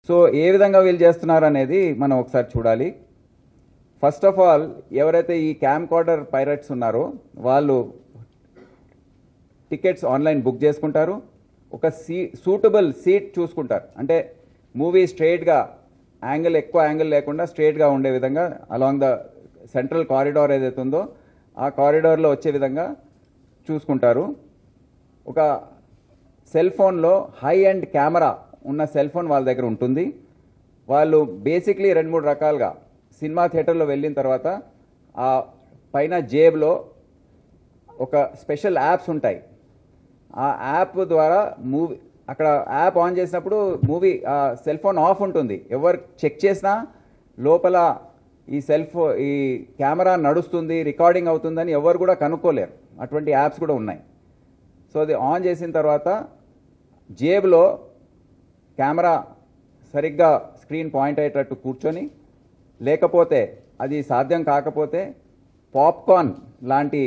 So ఏ విధంగా వీళ్ళు చేస్తున్నారు అనేది మనం ఒకసారి చూడాలి. ఫస్ట్ ఆఫ్ ఆల్ ఎవరైతే ఈ క్యామ్కార్డర్ పైరట్స్ ఉన్నారో వాళ్ళు టికెట్స్ ఆన్లైన్ బుక్ చేసుకుంటారు. ఒక సూటబుల్ సీట్ చూసుకుంటారు. అంటే మూవీ స్ట్రైట్గా ఎక్కువ యాంగిల్ లేకుండా స్ట్రైట్గా ఉండే విధంగా అలాంగ్ ద సెంట్రల్ కారిడార్ ఏదైతే ఉందో ఆ కారిడార్లో వచ్చే విధంగా చూసుకుంటారు. ఒక సెల్ ఫోన్లో హై అండ్ కెమెరా ఉన్న సెల్ ఫోన్ వాళ్ళ దగ్గర ఉంటుంది. వాళ్ళు బేసిక్లీ 2-3 రకాలుగా సినిమా థియేటర్లో వెళ్ళిన తర్వాత ఆ పైన జేబులో ఒక స్పెషల్ యాప్స్ ఉంటాయి. ఆ యాప్ ద్వారా మూవీ అక్కడ యాప్ ఆన్ చేసినప్పుడు మూవీ సెల్ ఫోన్ ఆఫ్ ఉంటుంది. ఎవరు చెక్ చేసినా లోపల ఈ కెమెరా నడుస్తుంది, రికార్డింగ్ అవుతుందని ఎవరు కూడా కనుక్కోలేరు. అటువంటి యాప్స్ కూడా ఉన్నాయి. సో అది ఆన్ చేసిన తర్వాత జేబులో కెమెరా సరిగ్గా స్క్రీన్ పాయింట్ అయ్యేటట్టు కూర్చొని, లేకపోతే అది సాధ్యం కాకపోతే పాప్కార్న్ లాంటి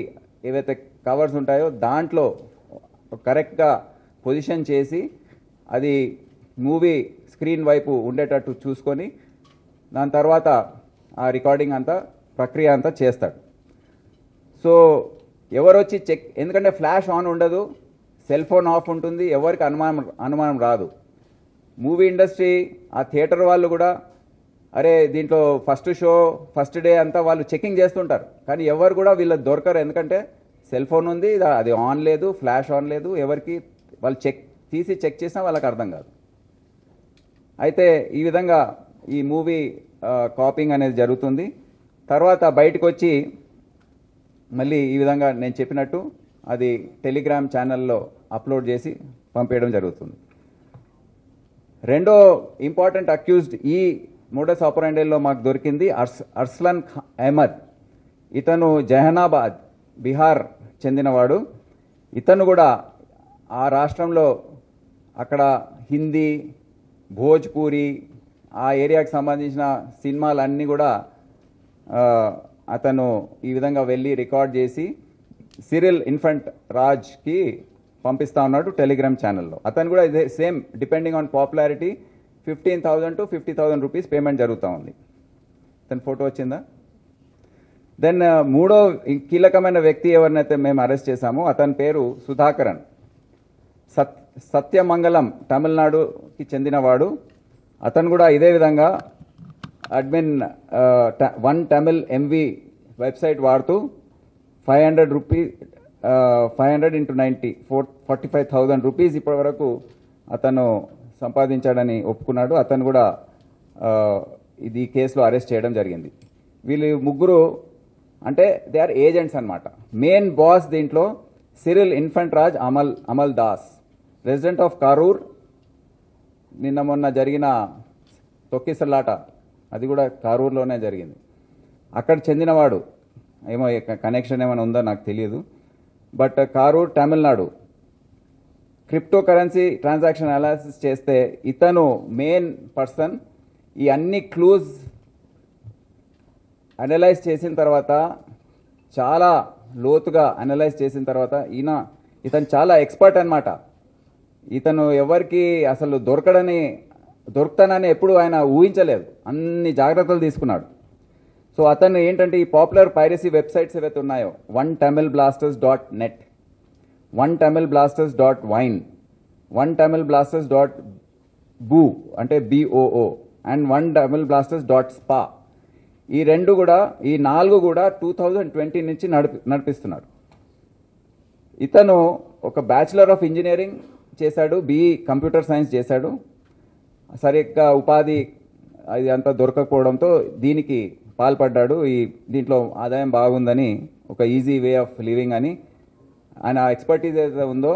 ఏవైతే కవర్స్ ఉంటాయో దాంట్లో కరెక్ట్గా పొజిషన్ చేసి అది మూవీ స్క్రీన్ వైపు ఉండేటట్టు చూసుకొని దాని తర్వాత ఆ రికార్డింగ్ అంతా ప్రక్రియ అంతా చేస్తాడు. సో ఎవరు వచ్చి చెక్, ఎందుకంటే ఫ్లాష్ ఆన్ ఉండదు, సెల్ ఫోన్ ఆఫ్ ఉంటుంది, ఎవరికి అనుమానం రాదు. మూవీ ఇండస్ట్రీ ఆ థియేటర్ వాళ్ళు కూడా అరే దీంట్లో ఫస్ట్ డే అంతా వాళ్ళు చెకింగ్ చేస్తుంటారు. కానీ ఎవరు కూడా వీళ్ళకి దొరకరు. ఎందుకంటే సెల్ ఫోన్ ఉంది, అది ఆన్ లేదు, ఫ్లాష్ ఆన్ లేదు, ఎవరికి వాళ్ళు చెక్ చేసినా వాళ్ళకి అర్థం కాదు. అయితే ఈ విధంగా ఈ మూవీ కాపింగ్ అనేది జరుగుతుంది. తర్వాత బయటకు వచ్చి మళ్ళీ ఈ విధంగా నేను చెప్పినట్టు అది టెలిగ్రామ్ ఛానల్లో అప్లోడ్ చేసి పంపేయడం జరుగుతుంది. రెండో ఇంపార్టెంట్ అక్యూజ్డ్ ఈ మోడస్ ఆపరాండీలో మాకు దొరికింది అర్స్లాన్ అహ్మద్. ఇతను జహనాబాద్ బీహార్ చెందినవాడు. ఇతను కూడా ఆ రాష్ట్రంలో అక్కడ హిందీ, భోజ్పూరి ఆ ఏరియాకి సంబంధించిన సినిమాలన్నీ కూడా అతను ఈ విధంగా వెళ్ళి రికార్డ్ చేసి సిరిల్ ఇన్ఫంట్ రాజ్కి పంపిస్తా ఉన్నాడు టెలిగ్రామ్ ఛానల్లో. అతను కూడా ఇదే same depending on popularity 15,000 to 50,000 rupees payment జరుగుతూ ఉంది. అతని ఫోటో వచ్చిందా? దెన్ మూడో కీలకమైన వ్యక్తి ఎవరినైతే మేము అరెస్ట్ చేశామో అతని పేరు సుధాకరన్. సత్యమంగళం తమిళనాడుకి చెందినవాడు. అతను కూడా ఇదే విధంగా admin one Tamil MV website వాడుతూ 500 into 90 45,000 రూపీస్ ఇప్పటి వరకు అతను సంపాదించాడని ఒప్పుకున్నాడు. అతను కూడా ఇది కేసులో అరెస్ట్ చేయడం జరిగింది. వీళ్ళు ముగ్గురు అంటే దే ఆర్ ఏజెంట్స్ అన్నమాట. మెయిన్ బాస్ దీంట్లో సిరిల్ ఇన్ఫంట్ రాజ్ అమల్ దాస్, రెసిడెంట్ ఆఫ్ కారూర్. నిన్న మొన్న జరిగిన తొక్కిసలాట అది కూడా కారూర్లోనే జరిగింది. అక్కడ చెందినవాడు. ఏమో కనెక్షన్ ఏమైనా ఉందో నాకు తెలియదు. But Karur Tamil Nadu. Crypto currency transaction analysis చేస్తే ఇతను మెయిన్ పర్సన్. ఈ అన్ని క్లూజ్ అనలైజ్ చేసిన తర్వాత, చాలా లోతుగా అనలైజ్ చేసిన తర్వాత ఇతను చాలా ఎక్స్పర్ట్ అన్నమాట. ఇతను ఎవరికి అసలు దొరుకుతానని ఎప్పుడు ఆయన ఊహించలేదు. అన్ని జాగ్రత్తలు తీసుకున్నాడు. సో అతను ఏంటంటే ఈ పాపులర్ పైరసీ వెబ్సైట్స్ ఏవైతే ఉన్నాయో OneTamilBlasters.net, OneTamilBlasters.wine, OneTamilBlasters.boo అంటే BOO అండ్ OneTamilBlasters.spa, ఈ 4 కూడా 2020 నుంచి నడిపిస్తున్నాడు. ఇతను ఒక బ్యాచిలర్ ఆఫ్ ఇంజనీరింగ్ చేశాడు, BE కంప్యూటర్ సైన్స్ చేశాడు. సరిగ్గా ఉపాధి అది అంతా దొరకకపోవడంతో దీనికి పాల్పడ్డాడు. దీంట్లో ఆదాయం బాగుందని, ఒక ఈజీ వే ఆఫ్ లివింగ్ అని ఆయన ఎక్స్పర్టీజ్ ఏదైతే ఉందో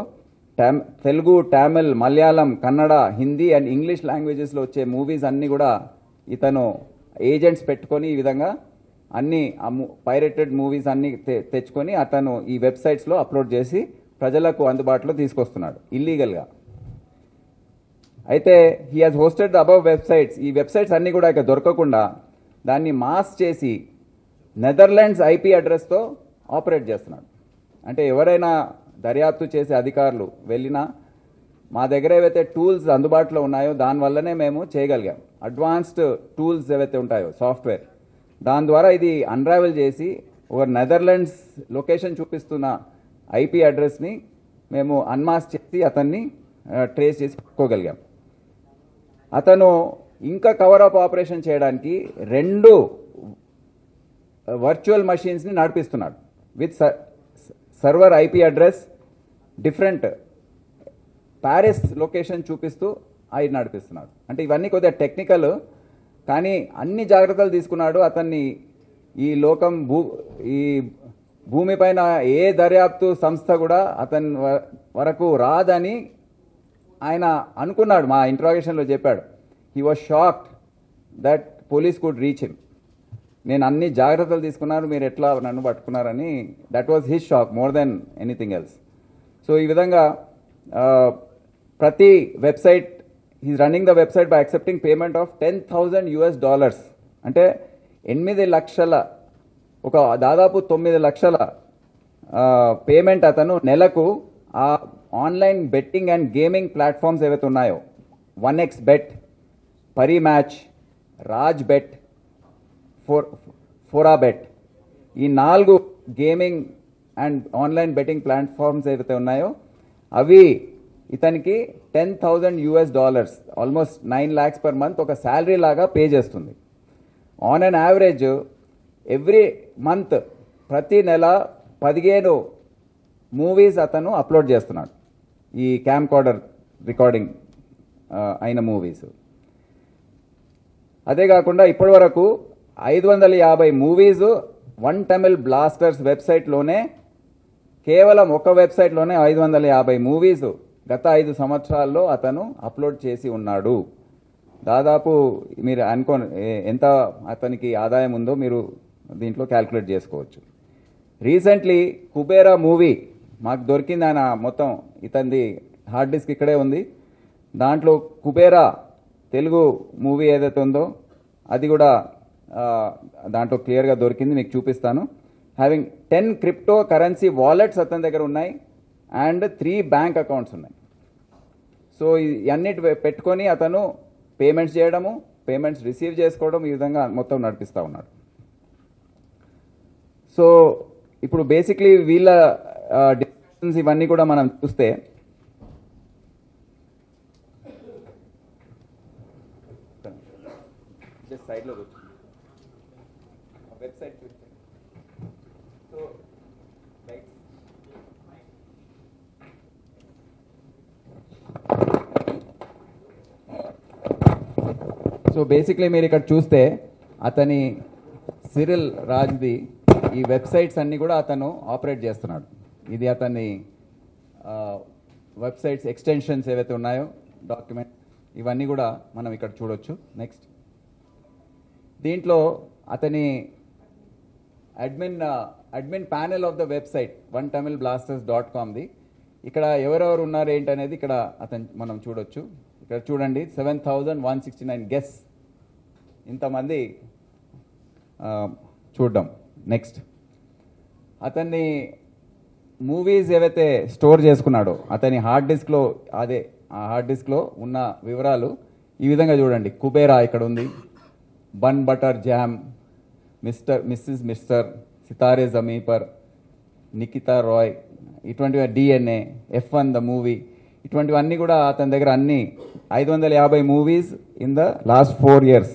తెలుగు, తమిళ్, మలయాళం, కన్నడ, హిందీ అండ్ ఇంగ్లీష్ లాంగ్వేజెస్లో వచ్చే మూవీస్ అన్నీ కూడా ఇతను ఏజెంట్స్ పెట్టుకొని ఈ విధంగా అన్ని పైరేటెడ్ మూవీస్ అన్ని తెచ్చుకొని అతను ఈ వెబ్సైట్స్లో అప్లోడ్ చేసి ప్రజలకు అందుబాటులో తీసుకొస్తున్నాడు ఇల్లీగల్గా. అయితే he has hosted the above websites. ఈ వెబ్సైట్స్ అన్నీ కూడా ఇక దొరకకుండా దాన్ని మాస్ చేసి నెదర్లాండ్స్ IP అడ్రస్తో ఆపరేట్ చేస్తున్నాడు. అంటే ఎవరైనా దర్యాప్తు చేసే అధికారులు వెళ్ళినా మా దగ్గర ఏవైతే టూల్స్ అందుబాటులో ఉన్నాయో దానివల్లనే మేము చేయగలిగాం. అడ్వాన్స్డ్ టూల్స్ ఏవైతే ఉంటాయో సాఫ్ట్వేర్, దాని ద్వారా ఇది అన్రావెల్ చేసి ఒక నెదర్లాండ్స్ లొకేషన్ చూపిస్తున్న ఐపీ అడ్రస్ని మేము అన్మాస్క్ చేసి అతన్ని ట్రేస్ చేసి పట్టుకోగలిగాం. అతను ఇంకా కవరప్ ఆపరేషన్ చేయడానికి 2 వర్చువల్ మషీన్స్ని నడిపిస్తున్నాడు with server IP address, different Paris location చూపిస్తూ అవి నడిపిస్తున్నాడు. అంటే ఇవన్నీ కొద్దిగా టెక్నికల్, కానీ అన్ని జాగ్రత్తలు తీసుకున్నాడు. అతన్ని ఈ ఈ భూమిపైన ఏ దర్యాప్తు సంస్థ కూడా అతని వరకు రాదని ఆయన అనుకున్నాడు. మా ఇంట్రాగేషన్లో చెప్పాడు. He was shocked that police could reach him. నేను అన్ని జాగ్రత్తలు తీసుకున్నాను, మీరు ఎట్లా నన్ను పట్టుకున్నారని. That was his shock more than anything else. So ఈ విధంగా ప్రతి website, he's running the website by accepting payment of $10,000. అంటే 8 లక్షల, ఒక దాదాపు 9 లక్షల పేమెంట్ అతను నెలకు ఆ online betting and gaming platforms ఏవైతే ఉన్నాయో, 1xBet, Parimatch, Rajbet, Forabet, ఈ 4 gaming and online betting platforms ఏవైతే ఉన్నాయో అవి ఇతనికి $10,000, ఆల్మోస్ట్ 9 lakhs per month ఒక శాలరీ లాగా పే చేస్తుంది. On an average every month, ప్రతి నెల 15 మూవీస్ అతను అప్లోడ్ చేస్తున్నాడు, ఈ క్యామ్ కార్డర్ రికార్డింగ్ అయిన మూవీస్. అదే కాకుండా ఇప్పటి వరకు 550 మూవీస్ వన్ తమిళ్ బ్లాస్టర్స్ వెబ్సైట్లోనే, కేవలం ఒక వెబ్సైట్లోనే 550 మూవీస్ గత 5 సంవత్సరాల్లో అతను అప్లోడ్ చేసి ఉన్నాడు. దాదాపు మీరు ఎంత అతనికి ఆదాయం ఉందో మీరు దీంట్లో క్యాల్కులేట్ చేసుకోవచ్చు. రీసెంట్లీ కుబేరా మూవీ మాకు దొరికింది. ఆయన మొత్తం ఇతనిది హార్డ్ డిస్క్ ఇక్కడే ఉంది. దాంట్లో కుబేరా తెలుగు మూవీ ఏదైతే ఉందో అది కూడా దాంట్లో క్లియర్గా దొరికింది, మీకు చూపిస్తాను. హ్యావింగ్ 10 క్రిప్టో కరెన్సీ వాలెట్స్ అతని దగ్గర ఉన్నాయి అండ్ 3 బ్యాంక్ అకౌంట్స్ ఉన్నాయి. సో ఇవన్నిటి పెట్టుకొని అతను పేమెంట్స్ చేయడము, పేమెంట్స్ రిసీవ్ చేసుకోవడం, ఈ విధంగా మొత్తం నడిపిస్తూ ఉన్నాడు. సో ఇప్పుడు బేసిక్లీ వీళ్ళ డిస్కషన్స్ ఇవన్నీ కూడా మనం చూస్తే, సైడ్లో వెబ్సైట్ చూస్తే, సో బేసిక్లీ మీరు ఇక్కడ చూస్తే అతని సిరిల్ రాజ్ది ఈ వెబ్సైట్స్ అన్నీ కూడా అతను ఆపరేట్ చేస్తున్నాడు. ఇది అతని వెబ్సైట్స్ ఎక్స్టెన్షన్స్ ఏవైతే ఉన్నాయో, డాక్యుమెంట్, ఇవన్నీ కూడా మనం ఇక్కడ చూడొచ్చు. నెక్స్ట్, దీంట్లో అతని admin panel of the website onetamilblasters.comది ఇక్కడ ఎవరెవరు ఉన్నారు ఏంటనేది ఇక్కడ మనం చూడొచ్చు. ఇక్కడ చూడండి, 7,169 గెస్, ఇంతమంది చూడడం. నెక్స్ట్, అతన్ని మూవీస్ ఏవైతే స్టోర్ చేసుకున్నాడో అతని హార్డ్ డిస్క్లో, అదే ఆ హార్డ్ డిస్క్లో ఉన్న వివరాలు ఈ విధంగా చూడండి. కుబేరా ఇక్కడ ఉంది, bun butter jam, mister, Sitaare Zameen Par, Nikhita Roy, ఇటువంటివి, DNA, F1 ద మూవీ, ఇటువంటివన్నీ కూడా అతని దగ్గర అన్ని 550 movies in the last 4 years.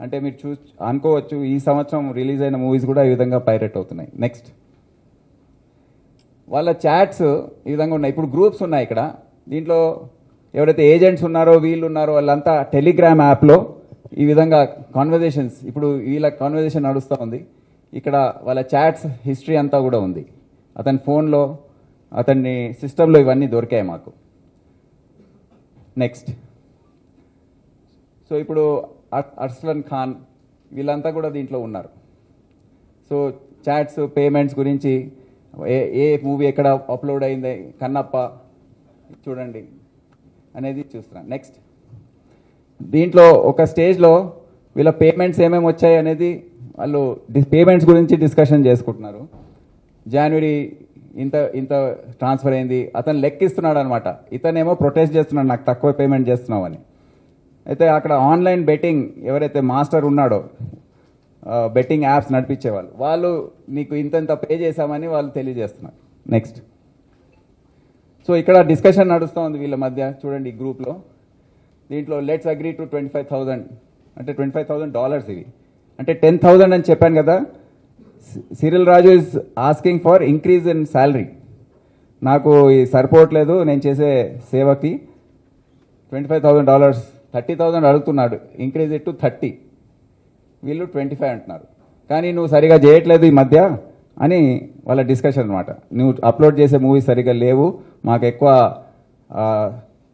అంటే మీరు అనుకోవచ్చు ఈ సంవత్సరం రిలీజ్ అయిన మూవీస్ కూడా ఈ విధంగా పైరేట్ అవుతున్నాయి. నెక్స్ట్, వాళ్ళ చాట్స్ ఈ విధంగా ఉన్నాయి. ఇప్పుడు గ్రూప్స్ ఉన్నాయి ఇక్కడ. దీంట్లో ఎవరైతే ఏజెంట్స్ ఉన్నారో, వీళ్ళు ఉన్నారో, వాళ్ళంతా టెలిగ్రామ్ యాప్లో ఈ విధంగా కాన్వర్జేషన్స్, ఇప్పుడు వీళ్ళ కాన్వర్జేషన్ నడుస్తూ ఉంది. ఇక్కడ వాళ్ళ చాట్స్ హిస్టరీ అంతా కూడా ఉంది. అతని ఫోన్లో, అతని సిస్టంలో ఇవన్నీ దొరికాయి మాకు. నెక్స్ట్, సో ఇప్పుడు అర్సలన్ ఖాన్ వీళ్ళంతా కూడా దీంట్లో ఉన్నారు. సో చాట్స్, పేమెంట్స్ గురించి, ఏ మూవీ ఎక్కడ అప్లోడ్ అయింది, కన్నప్ప చూడండి అనేది చూస్తున్నాను. నెక్స్ట్, దీంట్లో ఒక స్టేజ్లో వీళ్ళ పేమెంట్స్ ఏమేమి వచ్చాయి అనేది వాళ్ళు పేమెంట్స్ గురించి డిస్కషన్ చేసుకుంటున్నారు. జనవరి ఇంత ఇంత ట్రాన్స్ఫర్ అయింది, అతను లెక్కిస్తున్నాడు అనమాట. ఇతనేమో ప్రొటెస్ట్ చేస్తున్నాడు, నాకు తక్కువ పేమెంట్ చేస్తున్నావు అని. అయితే అక్కడ ఆన్లైన్ బెట్టింగ్ ఎవరైతే మాస్టర్ ఉన్నాడో, బెట్టింగ్ యాప్స్ నడిపించేవాళ్ళు, వాళ్ళు నీకు ఇంత పే చేశామని వాళ్ళు తెలియజేస్తున్నారు. నెక్స్ట్. సో ఇక్కడ డిస్కషన్ నడుస్తూ ఉంది వీళ్ళ మధ్య, చూడండి ఈ గ్రూప్లో. దీంట్లో లెట్స్ అగ్రీ టు 25,000, అంటే $25,000 ఇవి, అంటే 10,000 అని చెప్పాను కదా. Cyril Raju is asking for increase in salary. నాకు ఈ సరిపోవట్లేదు నేను చేసే సేవకి, $25,000, 30,000 అడుగుతున్నాడు, ఇంక్రీజ్ ఇట్ టు 30, వీళ్ళు 25 అంటున్నారు. కానీ నువ్వు సరిగా చేయట్లేదు ఈ మధ్య అని వాళ్ళ డిస్కషన్ అనమాట. నువ్వు అప్లోడ్ చేసే మూవీస్ సరిగా లేవు, మాకు ఎక్కువ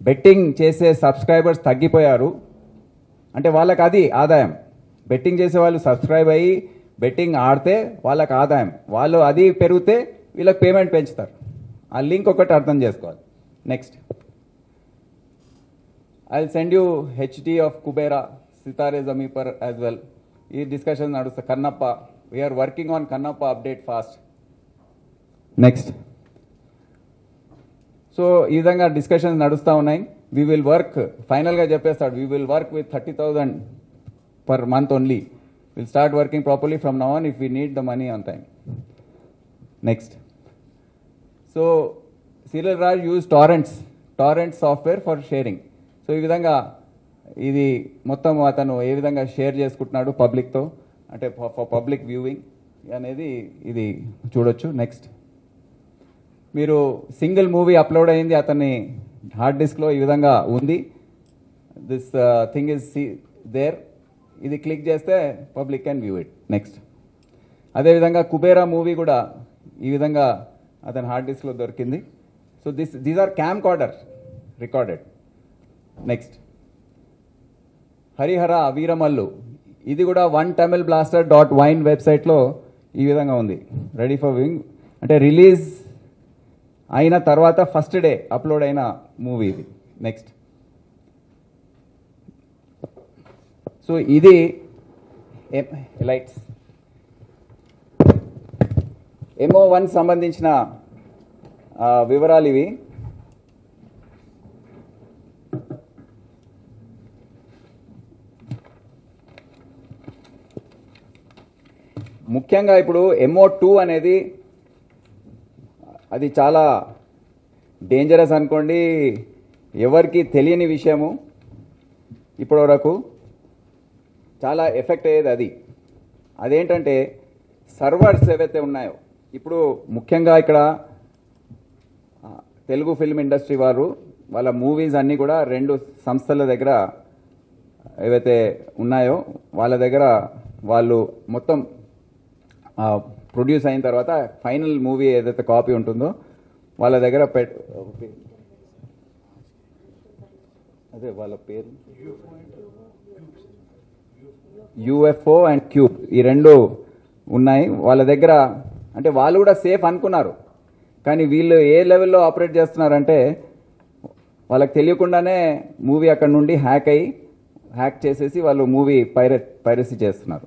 బెట్టింగ్ చేసే సబ్స్క్రైబర్స్ తగ్గిపోయారు. అంటే వాళ్ళకి అది ఆదాయం. బెట్టింగ్ చేసే వాళ్ళు సబ్స్క్రైబ్ అయ్యి బెట్టింగ్ ఆడితే వాళ్ళకి ఆదాయం, వాళ్ళు అది పెరిగితే వీళ్ళకి పేమెంట్ పెంచుతారు. ఆ లింక్ ఒకటి అర్థం చేసుకోవాలి. Next. I will send you HD of Kubera, Sitaare Zameen Par as well. ఈ డిస్కషన్ నడుస్తా. Kannappa, we are working on Kannappa update fast. Next. So ఈ విధంగా డిస్కషన్స్ నడుస్తూ ఉన్నాయి. వీ విల్ వర్క్, ఫైనల్గా చెప్పేస్తాడు, we will work with 30,000 per month only. We'll start working properly from now on if we need the money on time. Next. So Cyril Raj used torrent software for sharing. So ఈ విధంగా ఇది మొత్తం అతను ఏ విధంగా share చేసుకుంటున్నాడు పబ్లిక్తో, అంటే for public viewing అనేది ఇది చూడొచ్చు. నెక్స్ట్. మీరు సింగిల్ మూవీ అప్లోడ్ అయింది అతని హార్డ్ డిస్క్లో ఈ విధంగా ఉంది. This thing is there. ఇది క్లిక్ చేస్తే public can view it. Next. అదేవిధంగా కుబేరా మూవీ కూడా ఈ విధంగా అతని హార్డ్ డిస్క్లో దొరికింది. So these are camcorder recorded. Next. Harihara Veeramallu, ఇది కూడా OneTamilBlaster.wine వెబ్సైట్లో ఈ విధంగా ఉంది, రెడీ ఫర్ వ్యూయింగ్. అంటే రిలీజ్ అయిన తర్వాత ఫస్ట్ డే అప్లోడ్ అయిన మూవీ ఇది. నెక్స్ట్. సో ఇది లైట్స్ MO1 సంబంధించిన వివరాలు ఇవి. ముఖ్యంగా ఇప్పుడు MO2 అనేది అది చాలా డేంజరస్ అనుకోండి, ఎవరికి తెలియని విషయము. ఇప్పటి వరకు చాలా ఎఫెక్ట్ అయ్యేది అది. అదేంటంటే సర్వర్స్ ఏవైతే ఉన్నాయో, ఇప్పుడు ముఖ్యంగా ఇక్కడ తెలుగు ఫిల్మ్ ఇండస్ట్రీ వారు వాళ్ళ మూవీస్ అన్నీ కూడా 2 సంస్థల దగ్గర ఏవైతే ఉన్నాయో వాళ్ళ దగ్గర వాళ్ళు మొత్తం ప్రొడ్యూస్ అయిన తర్వాత ఫైనల్ మూవీ ఏదైతే కాపీ ఉంటుందో వాళ్ళ దగ్గర అదే వాళ్ళ పేరు UFO అండ్ క్యూబ్, ఈ 2 ఉన్నాయి వాళ్ళ దగ్గర. అంటే వాళ్ళు కూడా సేఫ్ అనుకున్నారు, కానీ వీళ్ళు ఏ లెవెల్లో ఆపరేట్ చేస్తున్నారంటే వాళ్ళకి తెలియకుండానే మూవీ అక్కడ నుండి హ్యాక్ చేసేసి వాళ్ళు మూవీ పైరసీ చేస్తున్నారు.